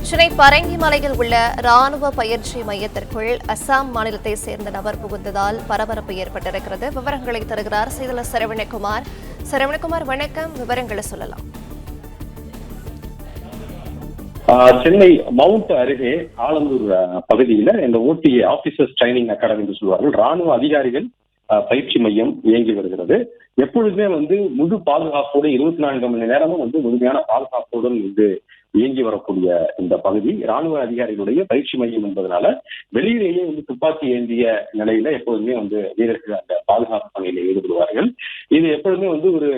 சென்னை பரங்கிமலையில் உள்ள ராணுவ பயிற்சி மையத்திற்குள் அசாம் மாநிலத்தை சேர்ந்த நபர் புகுந்ததால் பரபரப்பு ஏற்பட்டிருக்கிறது. விவரங்களை தருகிறார் செய்தியாளர் சரவணகுமார். சரவணகுமார், வணக்கம். விவரங்களை சொல்லலாம். சென்னை மவுண்ட் அருகே ஆலந்தூர் பகுதியில இந்த ஓடிஏ ஆபீசர்ஸ் ட்ரைனிங் அகாடமி என்று சொல்வார்கள், ராணுவ அதிகாரிகள் பயிற்சி மையம் இயங்கி வருகிறது. எப்பொழுதுமே முழு பாதுகாப்போடு 24 மணி நேரமும் முழுமையான பாதுகாப்போடு இயங்கி வரக்கூடிய இந்த பகுதி ராணுவ அதிகாரிகளுடைய பயிற்சி மையம் என்பதனால வெளியிலேயே துப்பாக்கி ஏந்திய நிலையில எப்போதுமே வீரர்கள் அந்த பாதுகாப்பு பணியில ஈடுபடுவார்கள். இது எப்பொழுதுமே ஒரு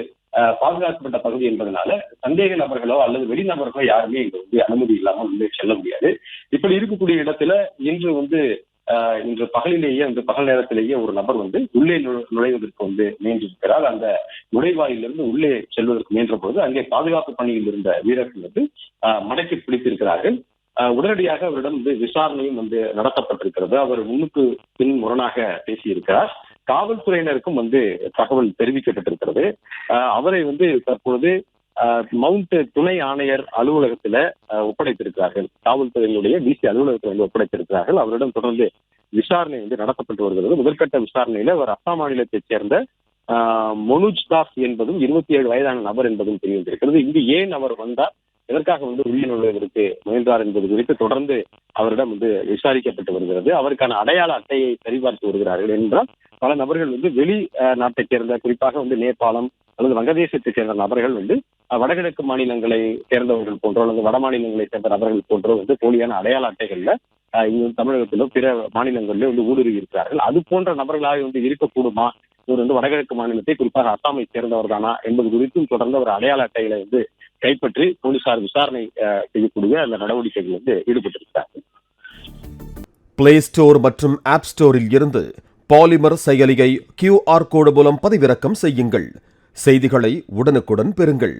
பாதுகாக்கப்பட்ட பகுதி என்பதனால சந்தேக நபர்களோ அல்லது வெளிநபர்களோ யாருமே இங்க அனுமதி இல்லாமல் உள்ளே செல்ல முடியாது. இப்படி இருக்கக்கூடிய இடத்துல இன்று பகலிலேயே பகல் நேரத்திலேயே ஒரு நபர் உள்ளே நுழைவதற்கு முயன்றிருக்கிறார். அந்த நுழைவாயிலிருந்து உள்ளே செல்வதற்கு முயன்ற போது அங்கே பாதுகாப்பு பணியில் இருந்த வீரர்கள் மடக்கி பிடித்திருக்கிறார்கள். உடனடியாக அவரிடம் விசாரணையும் நடத்தப்பட்டிருக்கிறது. அவர் முன்னுக்கு பின் முரணாக பேசியிருக்கிறார். காவல்துறையினருக்கும் தகவல் தெரிவிக்கப்பட்டிருக்கிறது. அவரை தற்பொழுது மவுண்ட் துணை ஆணையர் அலுவலகத்துல ஒப்படைத்திருக்கிறார்கள். காவல்துறையினுடைய டிசி அலுவலகத்தில் ஒப்படைத்திருக்கிறார்கள். அவரிடம் தொடர்ந்து விசாரணை நடத்தப்பட்டு வருகிறது. முதற்கட்ட விசாரணையில அவர் அசாம் மாநிலத்தைச் சேர்ந்த மனோஜ் தாஸ் என்பதும் 27 வயதான நபர் என்பதும் தெரிய வந்திருக்கிறது. இங்கு ஏன் அவர் வந்தார், எதற்காக உள்ளே நுழைவதற்கு முயன்றார் என்பது குறித்து தொடர்ந்து அவரிடம் விசாரிக்கப்பட்டு வருகிறது. அவருக்கான அடையாள அட்டையை சரிபார்த்து வருகிறார்கள் என்றால் பல நபர்கள் வெளி நாட்டைச் சேர்ந்த, குறிப்பாக நேபாளம் அல்லது வங்கதேசத்தை சேர்ந்த நபர்கள் வடகிழக்கு மாநிலங்களை சேர்ந்தவர்கள் போன்றோ அல்லது வட மாநிலங்களை சேர்ந்த நபர்கள் போன்றோ போலியான அடையாள அட்டைகள்ல தமிழகத்திலோ பிற மாநிலங்களிலோ ஊடுருவி இருக்கிறார்கள். அது போன்ற நபர்களாக இருக்கக்கூடுமா, இவர் வடகிழக்கு மாநிலத்தை குறிப்பாக அசாமை சேர்ந்தவர் தானா என்பது குறித்தும் தொடர்ந்து ஒரு அடையாள அட்டைகளை கைப்பற்றி போலீசார் விசாரணை செய்யக்கூடிய அந்த நடவடிக்கைகள் ஈடுபட்டிருக்கிறார்கள். பிளே ஸ்டோர் மற்றும் ஆப் ஸ்டோரில் இருந்து பாலிமர் செயலியை QR கோடு மூலம் பதிவிறக்கம் செய்யுங்கள். செய்திகளை உடனுக்குடன் பெறுங்கள்.